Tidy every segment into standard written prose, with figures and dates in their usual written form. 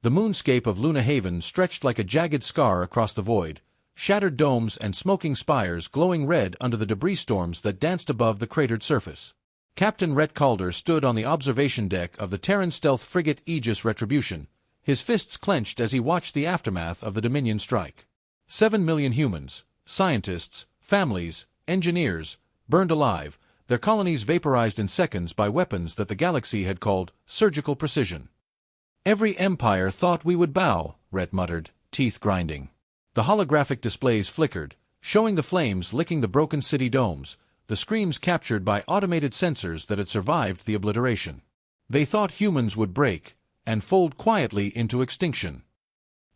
The moonscape of Luna Haven stretched like a jagged scar across the void, shattered domes and smoking spires glowing red under the debris storms that danced above the cratered surface. Captain Rhett Calder stood on the observation deck of the Terran stealth frigate Aegis Retribution, his fists clenched as he watched the aftermath of the Dominion strike. 7 million humans, scientists, families, engineers, burned alive, their colonies vaporized in seconds by weapons that the galaxy had called surgical precision. "Every empire thought we would bow," Rhett muttered, teeth grinding. The holographic displays flickered, showing the flames licking the broken city domes, the screams captured by automated sensors that had survived the obliteration. They thought humans would break and fold quietly into extinction.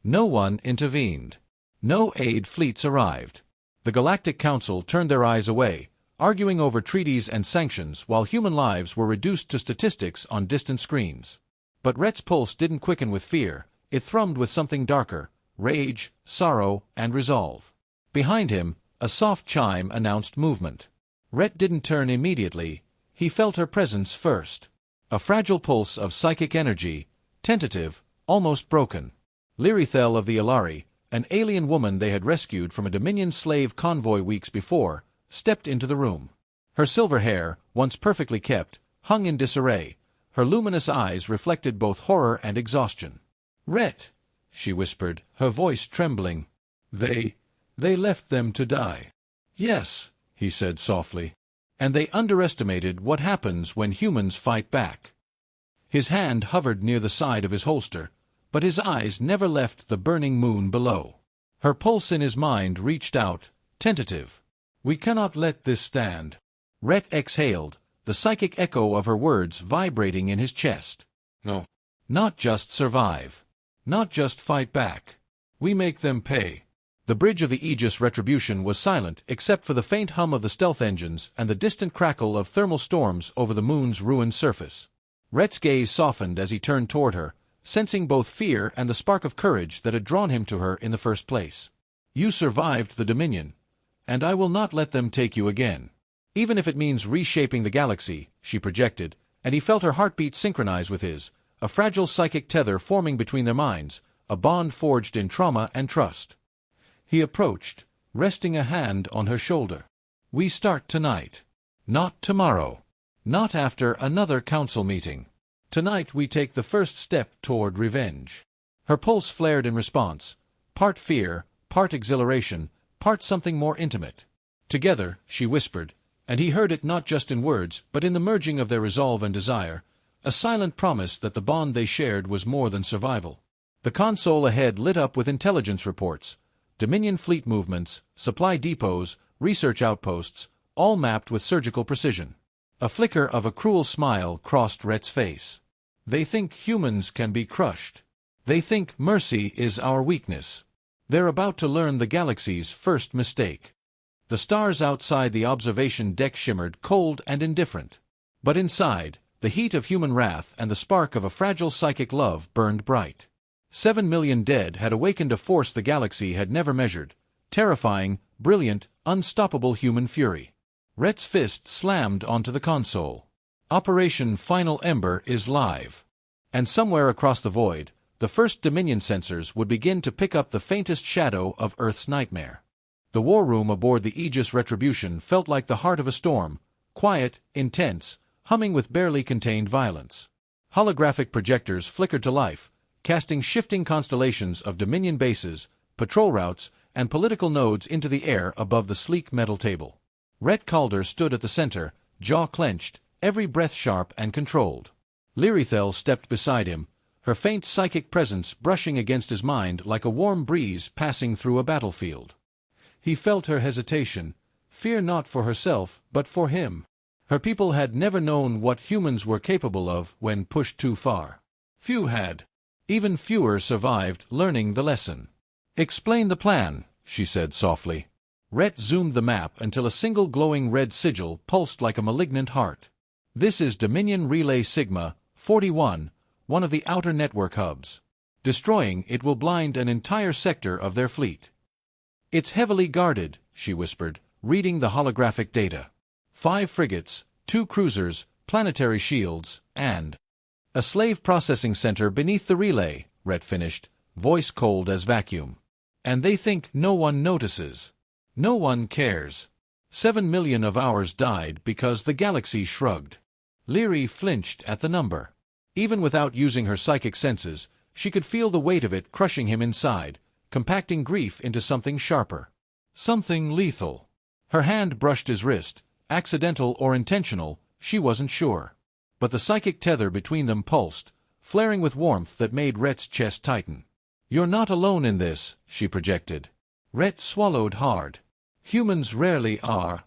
No one intervened. No aid fleets arrived. The Galactic Council turned their eyes away, arguing over treaties and sanctions while human lives were reduced to statistics on distant screens. But Rhett's pulse didn't quicken with fear, it thrummed with something darker: rage, sorrow, and resolve. Behind him, a soft chime announced movement. Rhett didn't turn immediately, he felt her presence first. A fragile pulse of psychic energy, tentative, almost broken. Lyrithel of the Ilari, an alien woman they had rescued from a Dominion slave convoy weeks before, stepped into the room. Her silver hair, once perfectly kept, hung in disarray. Her luminous eyes reflected both horror and exhaustion. "Rhett," she whispered, her voice trembling. They left them to die." "Yes," he said softly. "And they underestimated what happens when humans fight back." His hand hovered near the side of his holster, but his eyes never left the burning moon below. Her pulse in his mind reached out, tentative. "We cannot let this stand." Rhett exhaled, the psychic echo of her words vibrating in his chest. "No. Not just survive. Not just fight back. We make them pay." The bridge of the Aegis Retribution was silent except for the faint hum of the stealth engines and the distant crackle of thermal storms over the moon's ruined surface. Rhett's gaze softened as he turned toward her, sensing both fear and the spark of courage that had drawn him to her in the first place. "You survived the Dominion, and I will not let them take you again. Even if it means reshaping the galaxy," she projected, and he felt her heartbeat synchronize with his, a fragile psychic tether forming between their minds, a bond forged in trauma and trust. He approached, resting a hand on her shoulder. "We start tonight. Not tomorrow. Not after another council meeting. Tonight we take the first step toward revenge." Her pulse flared in response, part fear, part exhilaration, part something more intimate. "Together," she whispered, and he heard it not just in words but in the merging of their resolve and desire, a silent promise that the bond they shared was more than survival. The console ahead lit up with intelligence reports, Dominion fleet movements, supply depots, research outposts, all mapped with surgical precision. A flicker of a cruel smile crossed Rhett's face. "They think humans can be crushed. They think mercy is our weakness. They're about to learn the galaxy's first mistake." The stars outside the observation deck shimmered cold and indifferent. But inside, the heat of human wrath and the spark of a fragile psychic love burned bright. 7 million dead had awakened a force the galaxy had never measured, terrifying, brilliant, unstoppable human fury. Rhett's fist slammed onto the console. "Operation Final Ember is live." And somewhere across the void, the first Dominion sensors would begin to pick up the faintest shadow of Earth's nightmare. The war room aboard the Aegis Retribution felt like the heart of a storm, quiet, intense, humming with barely contained violence. Holographic projectors flickered to life, casting shifting constellations of Dominion bases, patrol routes, and political nodes into the air above the sleek metal table. Rhett Calder stood at the center, jaw clenched, every breath sharp and controlled. Lyrithel stepped beside him, her faint psychic presence brushing against his mind like a warm breeze passing through a battlefield. He felt her hesitation, fear not for herself, but for him. Her people had never known what humans were capable of when pushed too far. Few had. Even fewer survived learning the lesson. "Explain the plan," she said softly. Rhett zoomed the map until a single glowing red sigil pulsed like a malignant heart. "This is Dominion Relay Sigma 41, one of the outer network hubs. Destroying it will blind an entire sector of their fleet." "It's heavily guarded," she whispered, reading the holographic data. 5 frigates, 2 cruisers, planetary shields, and a slave processing center beneath the relay, Rhett finished, voice cold as vacuum. And they think no one notices. No one cares. 7 million of ours died because the galaxy shrugged. Leary flinched at the number. Even without using her psychic senses, she could feel the weight of it crushing him inside, compacting grief into something sharper. Something lethal. Her hand brushed his wrist, accidental or intentional, she wasn't sure. But the psychic tether between them pulsed, flaring with warmth that made Rhett's chest tighten. "You're not alone in this," she projected. Rhett swallowed hard. "Humans rarely are.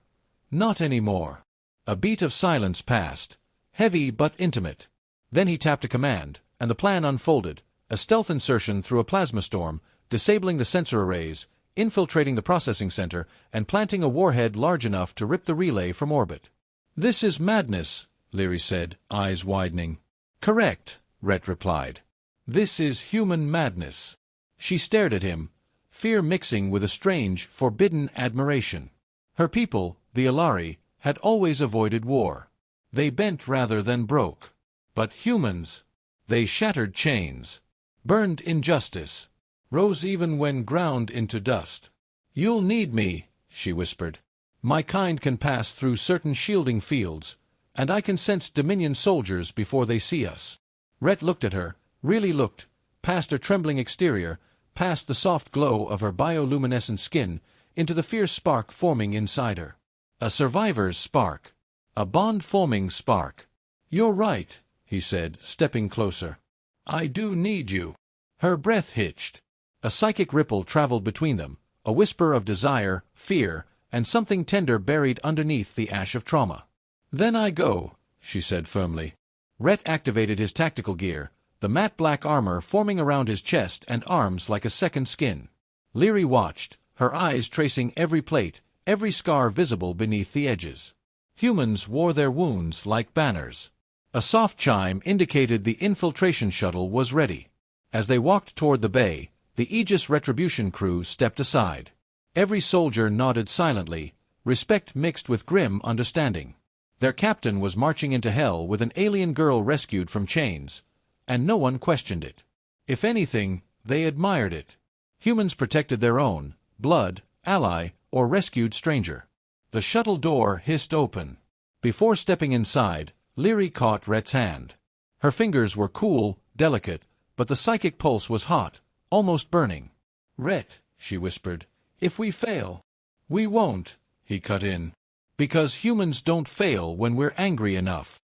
Not anymore." A beat of silence passed, heavy but intimate. Then he tapped a command, and the plan unfolded, a stealth insertion through a plasma storm, disabling the sensor arrays, infiltrating the processing center, and planting a warhead large enough to rip the relay from orbit. "This is madness," Leary said, eyes widening. "Correct," Rhett replied. "This is human madness." She stared at him, fear mixing with a strange, forbidden admiration. Her people, the Alari, had always avoided war. They bent rather than broke. But humans, they shattered chains, burned injustice, rose even when ground into dust. "You'll need me," she whispered. "My kind can pass through certain shielding fields, and I can sense Dominion soldiers before they see us." Rhett looked at her, really looked, past her trembling exterior, past the soft glow of her bioluminescent skin, into the fierce spark forming inside her. A survivor's spark. A bond-forming spark. "You're right," he said, stepping closer. "I do need you." Her breath hitched. A psychic ripple traveled between them, a whisper of desire, fear, and something tender buried underneath the ash of trauma. "Then I go," she said firmly. Rhett activated his tactical gear, the matte black armor forming around his chest and arms like a second skin. Leary watched, her eyes tracing every plate, every scar visible beneath the edges. Humans wore their wounds like banners. A soft chime indicated the infiltration shuttle was ready. As they walked toward the bay, the Aegis Retribution crew stepped aside. Every soldier nodded silently, respect mixed with grim understanding. Their captain was marching into hell with an alien girl rescued from chains, and no one questioned it. If anything, they admired it. Humans protected their own, blood, ally, or rescued stranger. The shuttle door hissed open. Before stepping inside, Leary caught Rhett's hand. Her fingers were cool, delicate, but the psychic pulse was hot, almost burning. "Rhett," she whispered, "if we fail—" "We won't," he cut in. "Because humans don't fail when we're angry enough."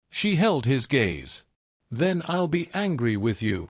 She held his gaze. "Then I'll be angry with you."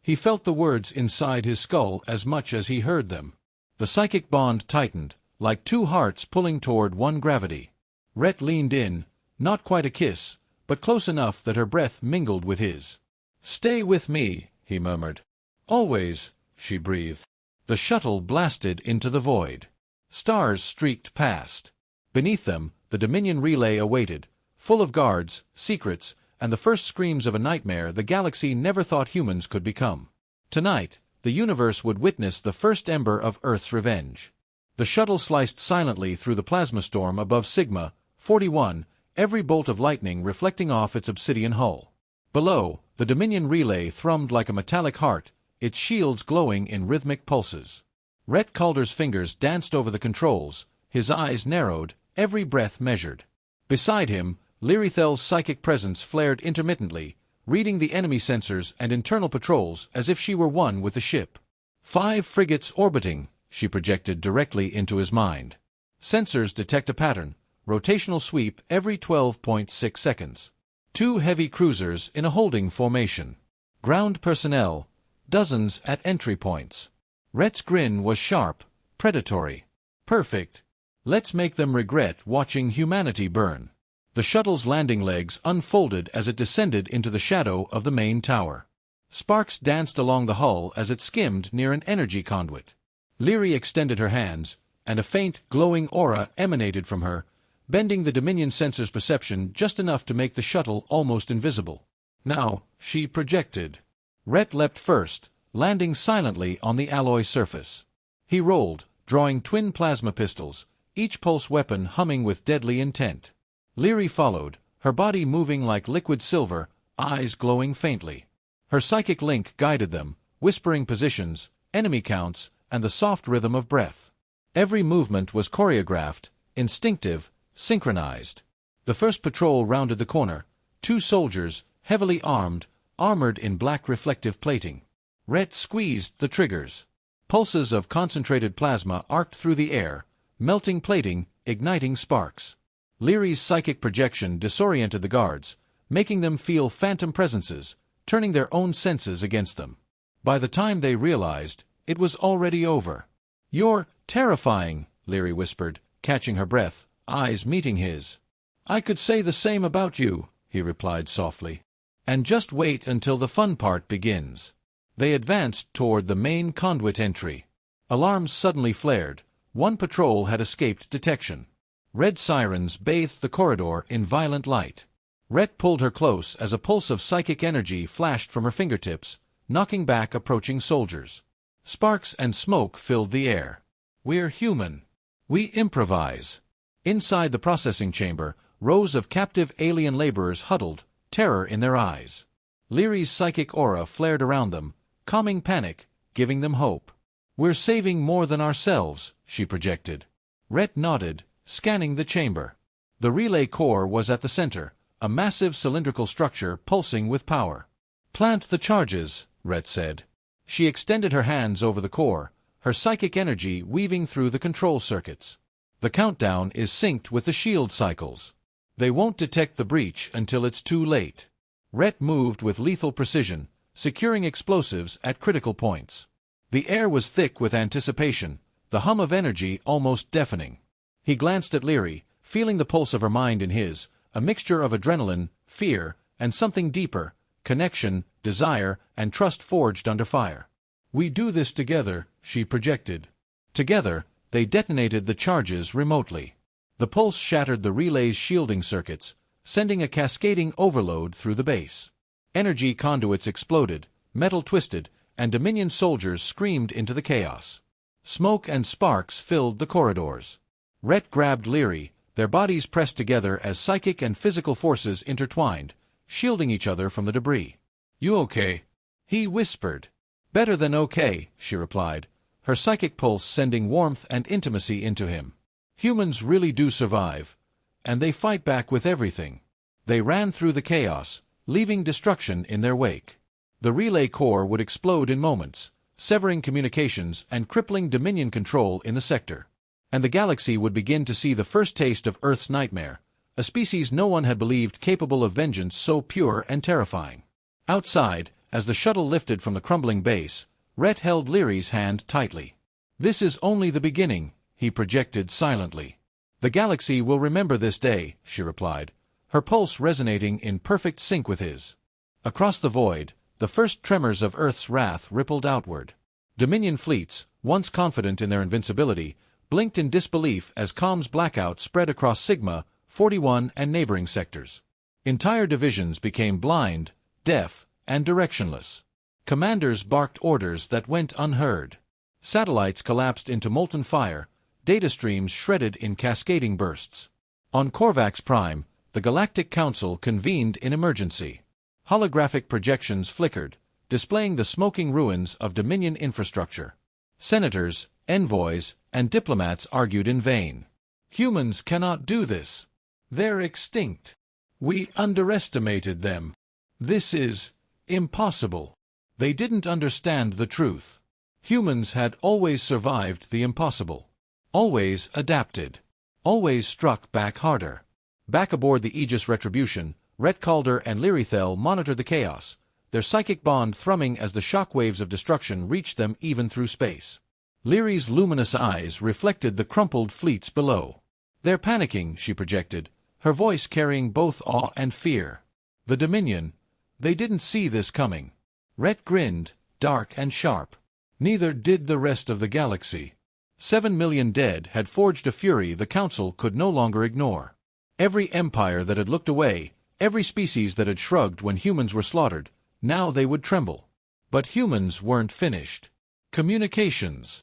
He felt the words inside his skull as much as he heard them. The psychic bond tightened, like two hearts pulling toward one gravity. Rhett leaned in, not quite a kiss, but close enough that her breath mingled with his. "Stay with me," he murmured. "Always," she breathed. The shuttle blasted into the void. Stars streaked past. Beneath them, the Dominion relay awaited, full of guards, secrets, and the first screams of a nightmare the galaxy never thought humans could become. Tonight, the universe would witness the first ember of Earth's revenge. The shuttle sliced silently through the plasma storm above Sigma 41, every bolt of lightning reflecting off its obsidian hull. Below, the Dominion relay thrummed like a metallic heart, its shields glowing in rhythmic pulses. Rhett Calder's fingers danced over the controls, his eyes narrowed, every breath measured. Beside him, Learythel's psychic presence flared intermittently, reading the enemy sensors and internal patrols as if she were one with the ship. 5 frigates orbiting, she projected directly into his mind. Sensors detect a pattern, rotational sweep every 12.6 seconds. 2 heavy cruisers in a holding formation. Ground personnel, dozens at entry points. Rhett's grin was sharp, predatory. Perfect. Let's make them regret watching humanity burn. The shuttle's landing legs unfolded as it descended into the shadow of the main tower. Sparks danced along the hull as it skimmed near an energy conduit. Leary extended her hands, and a faint, glowing aura emanated from her, bending the Dominion sensor's perception just enough to make the shuttle almost invisible. "Now," she projected. Rhett leapt first, landing silently on the alloy surface. He rolled, drawing twin plasma pistols, each pulse weapon humming with deadly intent. Leary followed, her body moving like liquid silver, eyes glowing faintly. Her psychic link guided them, whispering positions, enemy counts, and the soft rhythm of breath. Every movement was choreographed, instinctive, synchronized. The first patrol rounded the corner, 2 soldiers, heavily armed, armored in black reflective plating. Rhett squeezed the triggers. Pulses of concentrated plasma arced through the air, melting plating, igniting sparks. Leary's psychic projection disoriented the guards, making them feel phantom presences, turning their own senses against them. By the time they realized, it was already over. "You're terrifying," Leary whispered, catching her breath, eyes meeting his. "I could say the same about you," he replied softly. "And just wait until the fun part begins." They advanced toward the main conduit entry. Alarms suddenly flared. One patrol had escaped detection. Red sirens bathed the corridor in violent light. Rhett pulled her close as a pulse of psychic energy flashed from her fingertips, knocking back approaching soldiers. Sparks and smoke filled the air. "We're human. We improvise." Inside the processing chamber, rows of captive alien laborers huddled, terror in their eyes. Leary's psychic aura flared around them, calming panic, giving them hope. "We're saving more than ourselves," she projected. Rhett nodded, scanning the chamber. The relay core was at the center, a massive cylindrical structure pulsing with power. "Plant the charges," Rhett said. She extended her hands over the core, her psychic energy weaving through the control circuits. "The countdown is synced with the shield cycles. They won't detect the breach until it's too late." Rhett moved with lethal precision, securing explosives at critical points. The air was thick with anticipation, the hum of energy almost deafening. He glanced at Leary, feeling the pulse of her mind in his, a mixture of adrenaline, fear, and something deeper, connection, desire, and trust forged under fire. "We do this together," she projected. Together, they detonated the charges remotely. The pulse shattered the relay's shielding circuits, sending a cascading overload through the base. Energy conduits exploded, metal twisted, and Dominion soldiers screamed into the chaos. Smoke and sparks filled the corridors. Rhett grabbed Leary, their bodies pressed together as psychic and physical forces intertwined, shielding each other from the debris. "You okay?" he whispered. "Better than okay," she replied, her psychic pulse sending warmth and intimacy into him. "Humans really do survive, and they fight back with everything." They ran through the chaos, leaving destruction in their wake. The relay core would explode in moments, severing communications and crippling Dominion control in the sector. And the galaxy would begin to see the first taste of Earth's nightmare, a species no one had believed capable of vengeance so pure and terrifying. Outside, as the shuttle lifted from the crumbling base, Rhett held Leary's hand tightly. "This is only the beginning," he projected silently. "The galaxy will remember this day," she replied, her pulse resonating in perfect sync with his. Across the void, the first tremors of Earth's wrath rippled outward. Dominion fleets, once confident in their invincibility, blinked in disbelief as comms blackout spread across Sigma, 41 and neighboring sectors. Entire divisions became blind, deaf, and directionless. Commanders barked orders that went unheard. Satellites collapsed into molten fire, data streams shredded in cascading bursts. On Korvax Prime, the Galactic Council convened in emergency. Holographic projections flickered, displaying the smoking ruins of Dominion infrastructure. Senators, envoys, and diplomats argued in vain. "Humans cannot do this. They're extinct. We underestimated them. This is impossible." They didn't understand the truth. Humans had always survived the impossible. Always adapted. Always struck back harder. Back aboard the Aegis Retribution, Rhett Calder and Learythel monitored the chaos, their psychic bond thrumming as the shockwaves of destruction reached them even through space. Leary's luminous eyes reflected the crumpled fleets below. "They're panicking," she projected, her voice carrying both awe and fear. "The Dominion, they didn't see this coming." Rhett grinned, dark and sharp. Neither did the rest of the galaxy. 7 million dead had forged a fury the Council could no longer ignore. Every empire that had looked away, every species that had shrugged when humans were slaughtered, now they would tremble. But humans weren't finished. "Communications?"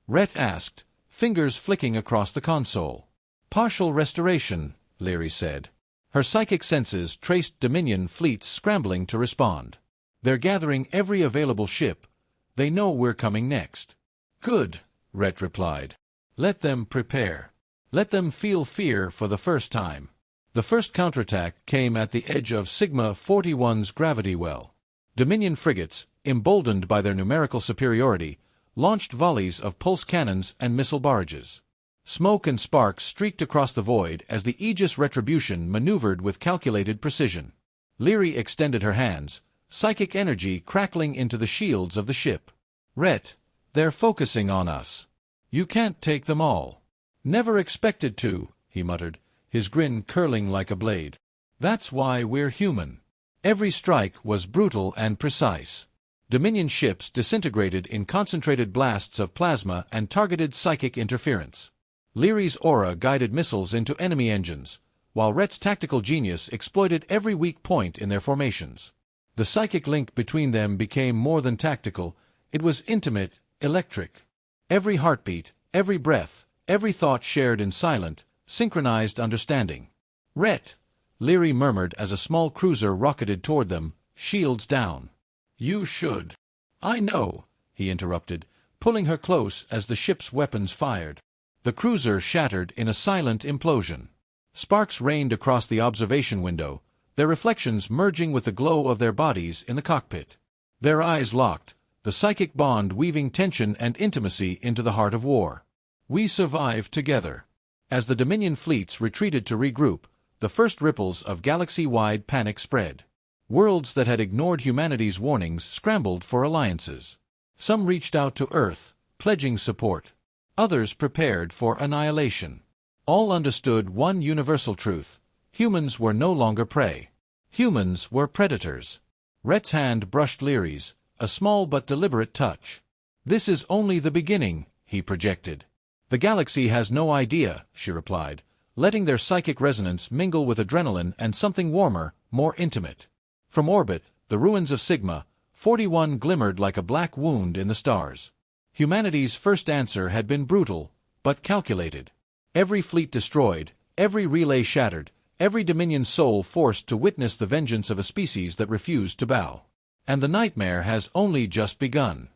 Rhett asked, fingers flicking across the console. "Partial restoration," Leary said. Her psychic senses traced Dominion fleets scrambling to respond. They're gathering every available ship. They know we're coming next. Good, Rhett replied. Let them prepare. Let them feel fear for the first time. The first counterattack came at the edge of Sigma 41's gravity well. Dominion frigates, emboldened by their numerical superiority, launched volleys of pulse cannons and missile barrages. Smoke and sparks streaked across the void as the Aegis Retribution maneuvered with calculated precision. Leary extended her hands, psychic energy crackling into the shields of the ship. Rhett, they're focusing on us. You can't take them all. Never expected to, he muttered, his grin curling like a blade. That's why we're human. Every strike was brutal and precise. Dominion ships disintegrated in concentrated blasts of plasma and targeted psychic interference. Leary's aura guided missiles into enemy engines, while Rhett's tactical genius exploited every weak point in their formations. The psychic link between them became more than tactical, it was intimate, electric. Every heartbeat, every breath, every thought shared in silent, synchronized understanding. Rhett, Leary murmured as a small cruiser rocketed toward them, shields down. You should. I know, he interrupted, pulling her close as the ship's weapons fired. The cruiser shattered in a silent implosion. Sparks rained across the observation window, their reflections merging with the glow of their bodies in the cockpit. Their eyes locked, the psychic bond weaving tension and intimacy into the heart of war. We survived together. As the Dominion fleets retreated to regroup, the first ripples of galaxy-wide panic spread. Worlds that had ignored humanity's warnings scrambled for alliances. Some reached out to Earth, pledging support. Others prepared for annihilation. All understood one universal truth: humans were no longer prey. Humans were predators. Rhett's hand brushed Leary's, a small but deliberate touch. This is only the beginning, he projected. The galaxy has no idea, she replied, letting their psychic resonance mingle with adrenaline and something warmer, more intimate. From orbit, the ruins of Sigma 41 glimmered like a black wound in the stars. Humanity's first answer had been brutal, but calculated. Every fleet destroyed, every relay shattered, every Dominion soul forced to witness the vengeance of a species that refused to bow. And the nightmare has only just begun.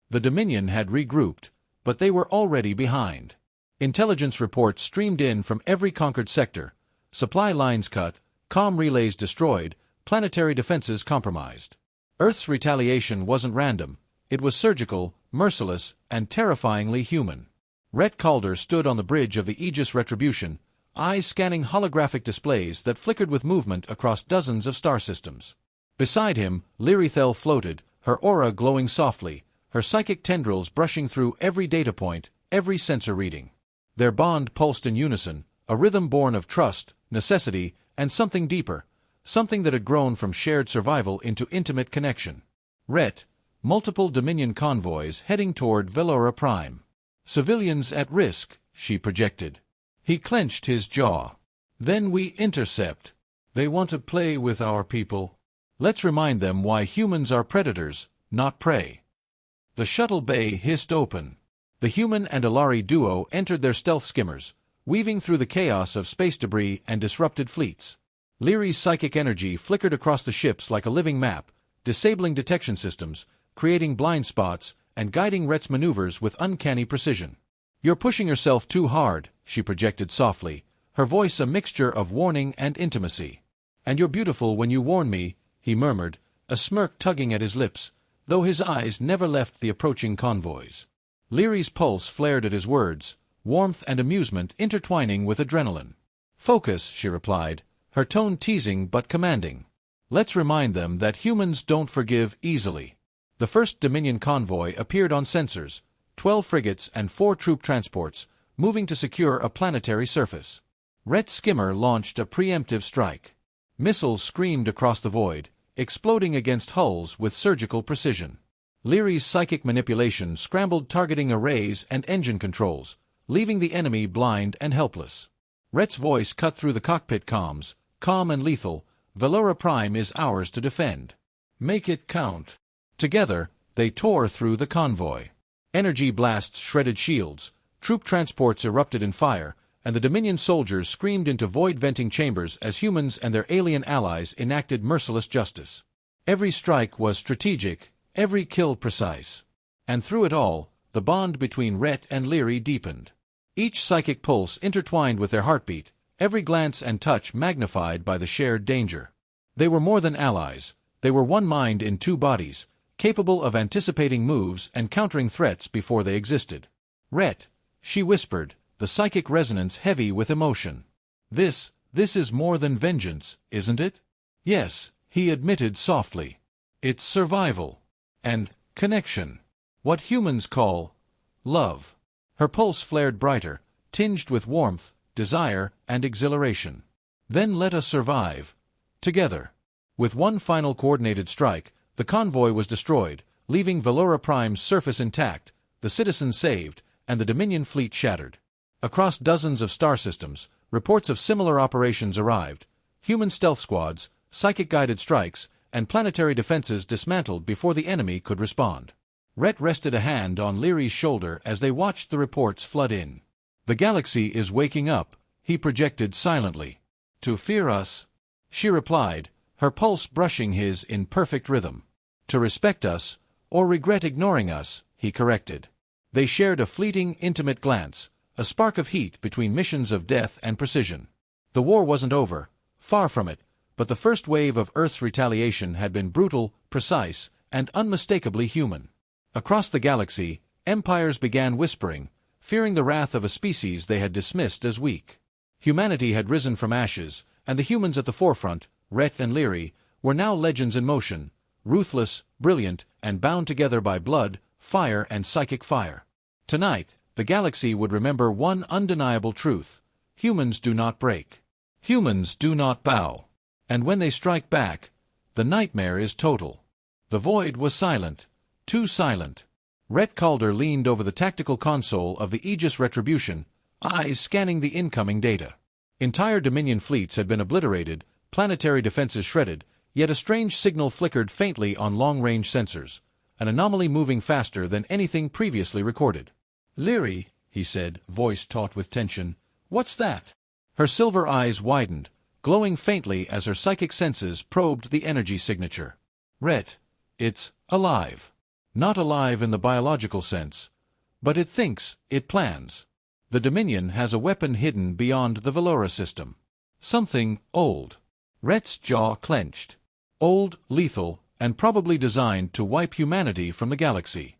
The Dominion had regrouped, but they were already behind. Intelligence reports streamed in from every conquered sector, supply lines cut, comm relays destroyed, planetary defenses compromised. Earth's retaliation wasn't random, it was surgical, merciless, and terrifyingly human. Rhett Calder stood on the bridge of the Aegis Retribution, eyes scanning holographic displays that flickered with movement across dozens of star systems. Beside him, Leary floated, her aura glowing softly, her psychic tendrils brushing through every data point, every sensor reading. Their bond pulsed in unison, a rhythm born of trust, necessity, and something deeper, something that had grown from shared survival into intimate connection. Rhett, multiple Dominion convoys heading toward Velora Prime. Civilians at risk, she projected. He clenched his jaw. Then we intercept. They want to play with our people. Let's remind them why humans are predators, not prey. The shuttle bay hissed open. The human and Alari duo entered their stealth skimmers, weaving through the chaos of space debris and disrupted fleets. Leary's psychic energy flickered across the ships like a living map, disabling detection systems, creating blind spots, and guiding Rhett's maneuvers with uncanny precision. You're pushing yourself too hard, she projected softly, her voice a mixture of warning and intimacy. And you're beautiful when you warn me, he murmured, a smirk tugging at his lips, though his eyes never left the approaching convoys. Leary's pulse flared at his words, warmth and amusement intertwining with adrenaline. Focus, she replied, her tone teasing but commanding. Let's remind them that humans don't forgive easily. The first Dominion convoy appeared on sensors, 12 frigates and 4 troop transports, moving to secure a planetary surface. Rhett's skimmer launched a preemptive strike. Missiles screamed across the void, exploding against hulls with surgical precision. Leary's psychic manipulation scrambled targeting arrays and engine controls, leaving the enemy blind and helpless. Rhett's voice cut through the cockpit comms, calm and lethal. Velora Prime is ours to defend. Make it count. Together, they tore through the convoy. Energy blasts shredded shields, troop transports erupted in fire, and the Dominion soldiers screamed into void-venting chambers as humans and their alien allies enacted merciless justice. Every strike was strategic, every kill precise. And through it all, the bond between Rhett and Leary deepened. Each psychic pulse intertwined with their heartbeat, every glance and touch magnified by the shared danger. They were more than allies, they were one mind in two bodies, capable of anticipating moves and countering threats before they existed. "Rhett," she whispered, the psychic resonance heavy with emotion. This is more than vengeance, isn't it?" "Yes," he admitted softly. "It's survival. And connection. What humans call love." Her pulse flared brighter, tinged with warmth, desire, and exhilaration. "Then let us survive. Together." With one final coordinated strike, the convoy was destroyed, leaving Velora Prime's surface intact, the citizens saved, and the Dominion fleet shattered. Across dozens of star systems, reports of similar operations arrived: human stealth squads, psychic-guided strikes, and planetary defenses dismantled before the enemy could respond. Rhett rested a hand on Leary's shoulder as they watched the reports flood in. "The galaxy is waking up," he projected silently. "To fear us," she replied, her pulse brushing his in perfect rhythm. "To respect us, or regret ignoring us," he corrected. They shared a fleeting, intimate glance, a spark of heat between missions of death and precision. The war wasn't over, far from it, but the first wave of Earth's retaliation had been brutal, precise, and unmistakably human. Across the galaxy, empires began whispering, fearing the wrath of a species they had dismissed as weak. Humanity had risen from ashes, and the humans at the forefront, Rhett and Leary, were now legends in motion, ruthless, brilliant, and bound together by blood, fire, and psychic fire. Tonight, the galaxy would remember one undeniable truth: humans do not break. Humans do not bow. And when they strike back, the nightmare is total. The void was silent, too silent. Rhett Calder leaned over the tactical console of the Aegis Retribution, eyes scanning the incoming data. Entire Dominion fleets had been obliterated, planetary defenses shredded, yet a strange signal flickered faintly on long-range sensors, an anomaly moving faster than anything previously recorded. "Leary," he said, voice taut with tension, "what's that?" Her silver eyes widened, glowing faintly as her psychic senses probed the energy signature. "Rhett, it's alive. Not alive in the biological sense. But it thinks, it plans. The Dominion has a weapon hidden beyond the Velora system. Something old." Rhett's jaw clenched. Old, lethal, and probably designed to wipe humanity from the galaxy.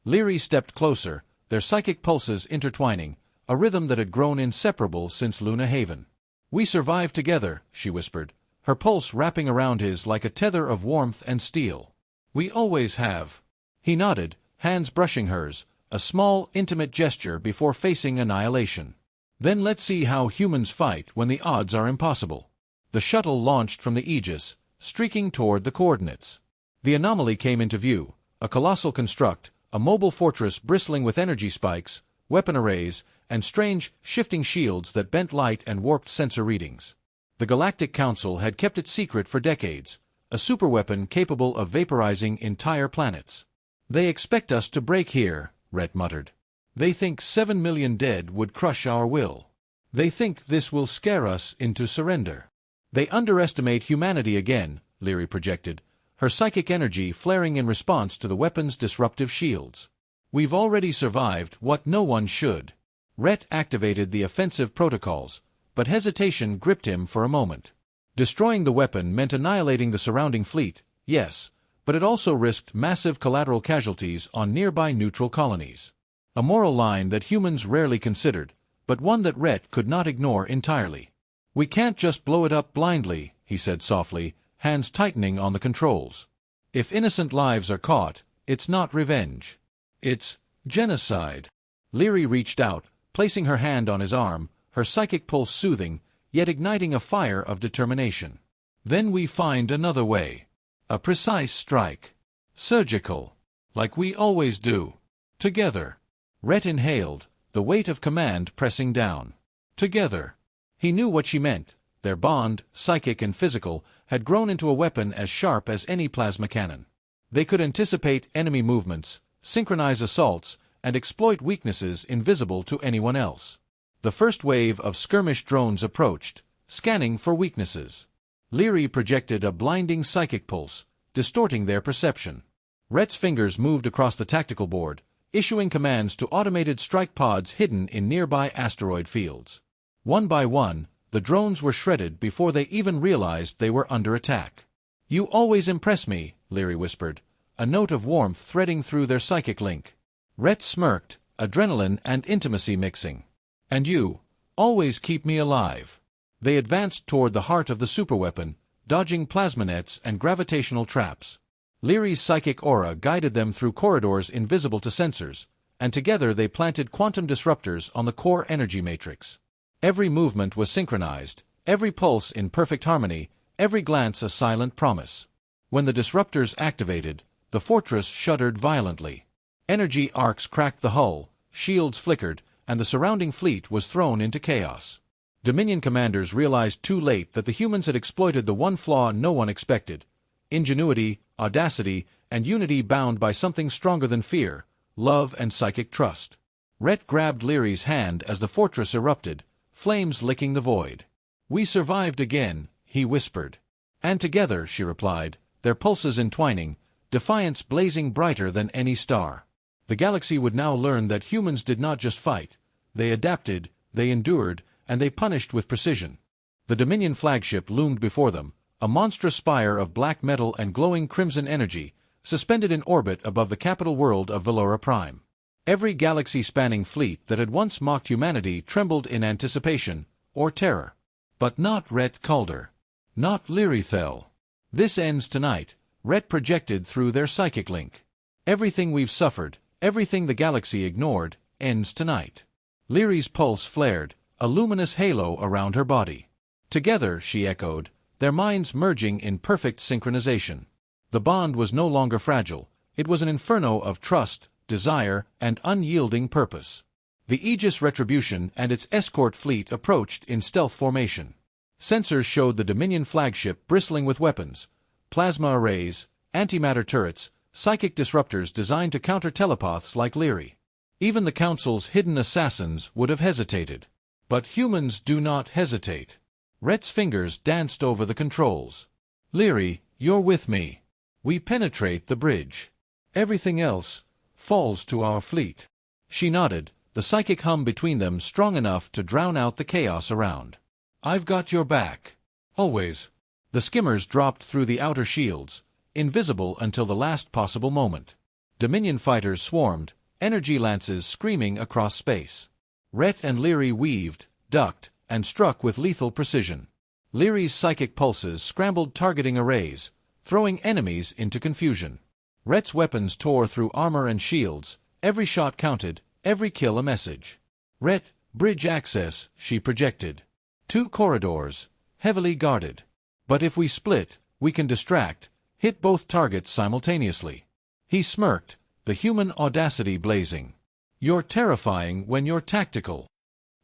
Leary stepped closer, their psychic pulses intertwining, a rhythm that had grown inseparable since Luna Haven. "We survived together," she whispered, her pulse wrapping around his like a tether of warmth and steel. "We always have." He nodded, hands brushing hers, a small, intimate gesture before facing annihilation. "Then let's see how humans fight when the odds are impossible." The shuttle launched from the Aegis, streaking toward the coordinates. The anomaly came into view, a colossal construct, a mobile fortress bristling with energy spikes, weapon arrays, and strange, shifting shields that bent light and warped sensor readings. The Galactic Council had kept it secret for decades, a superweapon capable of vaporizing entire planets. "They expect us to break here," Rhett muttered. "They think 7 million dead would crush our will. They think this will scare us into surrender." "They underestimate humanity again," Leary projected, her psychic energy flaring in response to the weapon's disruptive shields. "We've already survived what no one should." Rhett activated the offensive protocols, but hesitation gripped him for a moment. Destroying the weapon meant annihilating the surrounding fleet, yes, but it also risked massive collateral casualties on nearby neutral colonies. A moral line that humans rarely considered, but one that Rhett could not ignore entirely. "We can't just blow it up blindly," he said softly, hands tightening on the controls. "If innocent lives are caught, it's not revenge. It's genocide." Leary reached out, placing her hand on his arm, her psychic pulse soothing, yet igniting a fire of determination. "Then we find another way. A precise strike. Surgical. Like we always do. Together." Rhett inhaled, the weight of command pressing down. Together. He knew what she meant. Their bond, psychic and physical, had grown into a weapon as sharp as any plasma cannon. They could anticipate enemy movements, synchronize assaults, and exploit weaknesses invisible to anyone else. The first wave of skirmish drones approached, scanning for weaknesses. Leary projected a blinding psychic pulse, distorting their perception. Rhett's fingers moved across the tactical board, issuing commands to automated strike pods hidden in nearby asteroid fields. One by one, the drones were shredded before they even realized they were under attack. "You always impress me," Leary whispered, a note of warmth threading through their psychic link. Rhett smirked, adrenaline and intimacy mixing. "And you always keep me alive." They advanced toward the heart of the superweapon, dodging plasma nets and gravitational traps. Leary's psychic aura guided them through corridors invisible to sensors, and together they planted quantum disruptors on the core energy matrix. Every movement was synchronized, every pulse in perfect harmony, every glance a silent promise. When the disruptors activated, the fortress shuddered violently. Energy arcs cracked the hull, shields flickered, and the surrounding fleet was thrown into chaos. Dominion commanders realized too late that the humans had exploited the one flaw no one expected: ingenuity, audacity, and unity bound by something stronger than fear, love and psychic trust. Rhett grabbed Leary's hand as the fortress erupted, flames licking the void. "We survived again," he whispered. "And together," she replied, their pulses entwining, defiance blazing brighter than any star. The galaxy would now learn that humans did not just fight. They adapted, they endured, and they punished with precision. The Dominion flagship loomed before them, a monstrous spire of black metal and glowing crimson energy, suspended in orbit above the capital world of Valora Prime. Every galaxy-spanning fleet that had once mocked humanity trembled in anticipation, or terror. But not Rhett Calder. Not Leary Thel. "This ends tonight," Rhett projected through their psychic link. "Everything we've suffered, everything the galaxy ignored, ends tonight." Leary's pulse flared, a luminous halo around her body. "Together," she echoed, their minds merging in perfect synchronization. The bond was no longer fragile. It was an inferno of trust, desire, and unyielding purpose. The Aegis Retribution and its escort fleet approached in stealth formation. Sensors showed the Dominion flagship bristling with weapons, plasma arrays, antimatter turrets, psychic disruptors designed to counter telepaths like Leary. Even the Council's hidden assassins would have hesitated. But humans do not hesitate. Rhett's fingers danced over the controls. "Leary, you're with me. We penetrate the bridge. Everything else falls to our fleet." She nodded, the psychic hum between them strong enough to drown out the chaos around. "I've got your back. Always." The skimmers dropped through the outer shields, invisible until the last possible moment. Dominion fighters swarmed, energy lances screaming across space. Rhett and Leary weaved, ducked, and struck with lethal precision. Leary's psychic pulses scrambled targeting arrays, throwing enemies into confusion. Rhett's weapons tore through armor and shields, every shot counted, every kill a message. "Rhett, bridge access," she projected. "2 corridors, heavily guarded. But if we split, we can distract, hit both targets simultaneously." He smirked, the human audacity blazing. "You're terrifying when you're tactical."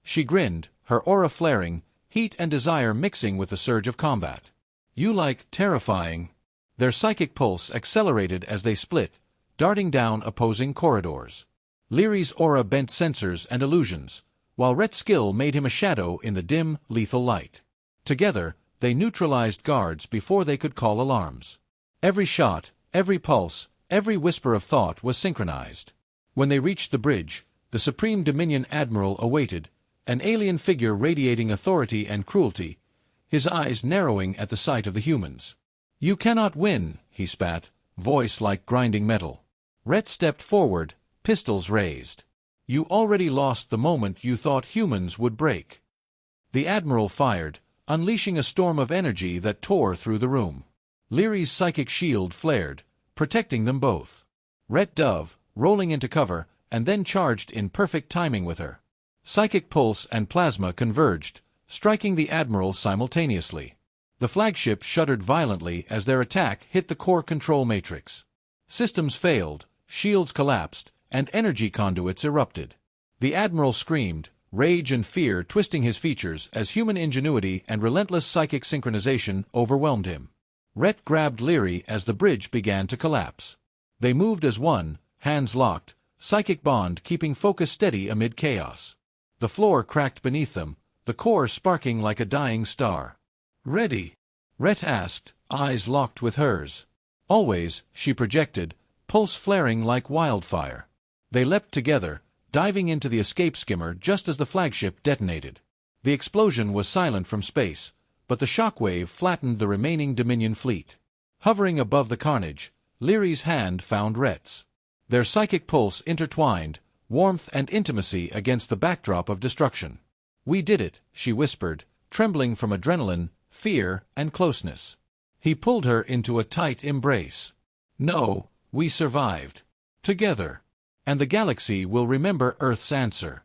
She grinned, her aura flaring, heat and desire mixing with the surge of combat. "You like terrifying." Their psychic pulse accelerated as they split, darting down opposing corridors. Leary's aura bent sensors and illusions, while Rhett's skill made him a shadow in the dim, lethal light. Together, they neutralized guards before they could call alarms. Every shot, every pulse, every whisper of thought was synchronized. When they reached the bridge, the Supreme Dominion Admiral awaited, an alien figure radiating authority and cruelty, his eyes narrowing at the sight of the humans. "You cannot win," he spat, voice like grinding metal. Rhett stepped forward, pistols raised. "You already lost the moment you thought humans would break." The Admiral fired, unleashing a storm of energy that tore through the room. Leary's psychic shield flared, protecting them both. Rhett dove, rolling into cover, and then charged in perfect timing with her. Psychic pulse and plasma converged, striking the Admiral simultaneously. The flagship shuddered violently as their attack hit the core control matrix. Systems failed, shields collapsed, and energy conduits erupted. The Admiral screamed, rage and fear twisting his features as human ingenuity and relentless psychic synchronization overwhelmed him. Rhett grabbed Leary as the bridge began to collapse. They moved as one, hands locked, psychic bond keeping focus steady amid chaos. The floor cracked beneath them, the core sparking like a dying star. "Ready?" Rhett asked, eyes locked with hers. Always, she projected, pulse flaring like wildfire. They leapt together, diving into the escape skimmer just as the flagship detonated. The explosion was silent from space, but the shockwave flattened the remaining Dominion fleet. Hovering above the carnage, Leary's hand found Rhett's. Their psychic pulse intertwined, warmth and intimacy against the backdrop of destruction. "We did it," she whispered, trembling from adrenaline, fear, and closeness. He pulled her into a tight embrace. "No, we survived. Together. And the galaxy will remember Earth's answer."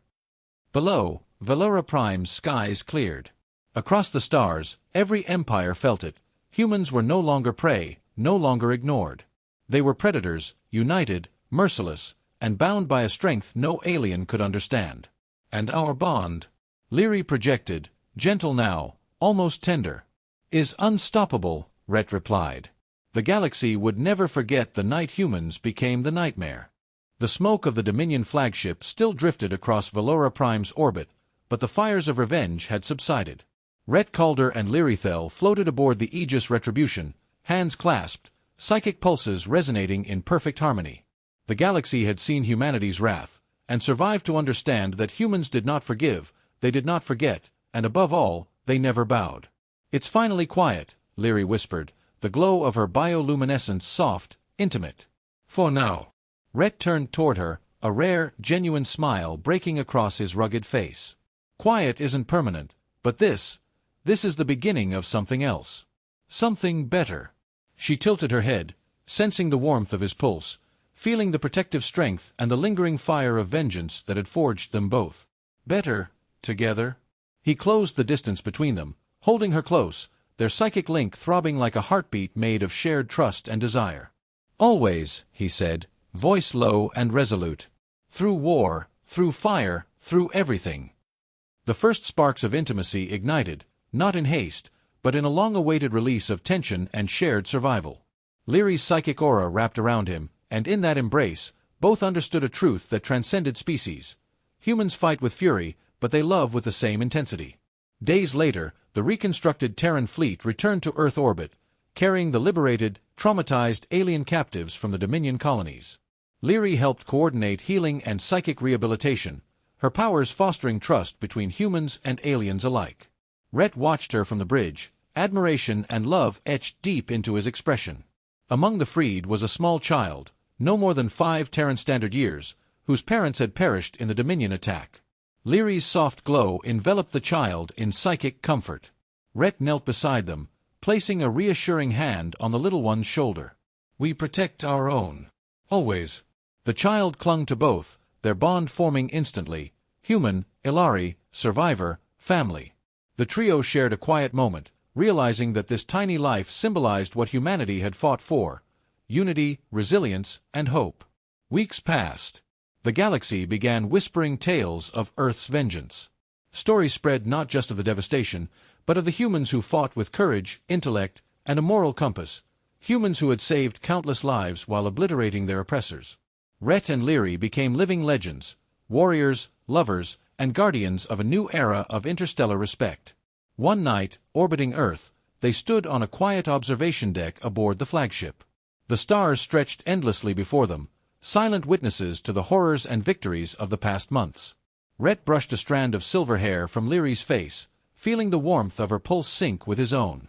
Below, Valera Prime's skies cleared. Across the stars, every empire felt it. Humans were no longer prey, no longer ignored. They were predators, united, merciless, and bound by a strength no alien could understand. "And our bond," Leary projected, gentle now, almost tender, "is unstoppable," Rhett replied. The galaxy would never forget the night humans became the nightmare. The smoke of the Dominion flagship still drifted across Valera Prime's orbit, but the fires of revenge had subsided. Rhett Calder and Learythel floated aboard the Aegis Retribution, hands clasped, psychic pulses resonating in perfect harmony. The galaxy had seen humanity's wrath, and survived to understand that humans did not forgive, they did not forget, and above all, they never bowed. "It's finally quiet," Leary whispered, the glow of her bioluminescence soft, intimate. "For now." Rhett turned toward her, a rare, genuine smile breaking across his rugged face. "Quiet isn't permanent, but this is the beginning of something else. Something better." She tilted her head, sensing the warmth of his pulse, feeling the protective strength and the lingering fire of vengeance that had forged them both. "Better, together?" He closed the distance between them, holding her close, their psychic link throbbing like a heartbeat made of shared trust and desire. "Always," he said, voice low and resolute. "Through war, through fire, through everything." The first sparks of intimacy ignited, not in haste, but in a long-awaited release of tension and shared survival. Leary's psychic aura wrapped around him, and in that embrace, both understood a truth that transcended species. Humans fight with fury, but they love with the same intensity. Days later, the reconstructed Terran fleet returned to Earth orbit, carrying the liberated, traumatized alien captives from the Dominion colonies. Leary helped coordinate healing and psychic rehabilitation, her powers fostering trust between humans and aliens alike. Rhett watched her from the bridge, admiration and love etched deep into his expression. Among the freed was a small child, no more than 5 Terran Standard years, whose parents had perished in the Dominion attack. Leary's soft glow enveloped the child in psychic comfort. Rhett knelt beside them, placing a reassuring hand on the little one's shoulder. "We protect our own. Always." The child clung to both, their bond forming instantly. Human, Ilari, survivor, family. The trio shared a quiet moment, realizing that this tiny life symbolized what humanity had fought for: unity, resilience, and hope. Weeks passed. The galaxy began whispering tales of Earth's vengeance. Stories spread not just of the devastation, but of the humans who fought with courage, intellect, and a moral compass, humans who had saved countless lives while obliterating their oppressors. Rhett and Leary became living legends, warriors, lovers, and guardians of a new era of interstellar respect. One night, orbiting Earth, they stood on a quiet observation deck aboard the flagship. The stars stretched endlessly before them, silent witnesses to the horrors and victories of the past months. Rhett brushed a strand of silver hair from Leary's face, feeling the warmth of her pulse sink with his own.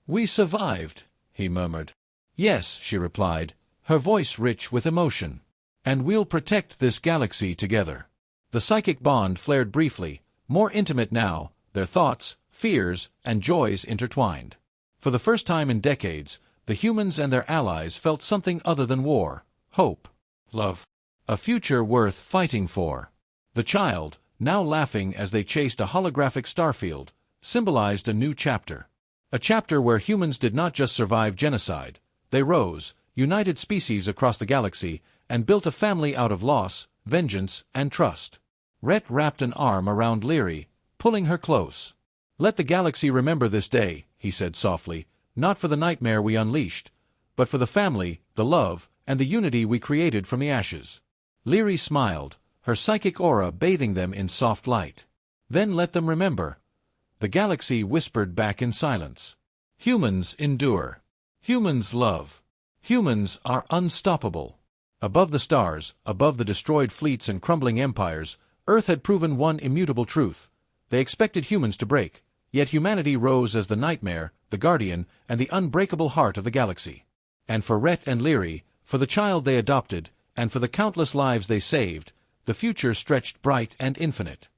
"We survived," he murmured. "Yes," she replied, her voice rich with emotion. "And we'll protect this galaxy together." The psychic bond flared briefly, more intimate now, their thoughts, fears, and joys intertwined. For the first time in decades, the humans and their allies felt something other than war: hope, love, a future worth fighting for. The child, now laughing as they chased a holographic starfield, symbolized a new chapter. A chapter where humans did not just survive genocide, they rose, united species across the galaxy, and built a family out of loss, vengeance, and trust. Rhett wrapped an arm around Leary, pulling her close. "Let the galaxy remember this day," he said softly, "not for the nightmare we unleashed, but for the family, the love, and the unity we created from the ashes." Leary smiled, her psychic aura bathing them in soft light. "Then let them remember." The galaxy whispered back in silence. "Humans endure. Humans love. Humans are unstoppable. Above the stars, above the destroyed fleets and crumbling empires, Earth had proven one immutable truth. They expected humans to break, yet humanity rose as the nightmare, the guardian, and the unbreakable heart of the galaxy. And for Rhett and Leary, for the child they adopted, and for the countless lives they saved, the future stretched bright and infinite.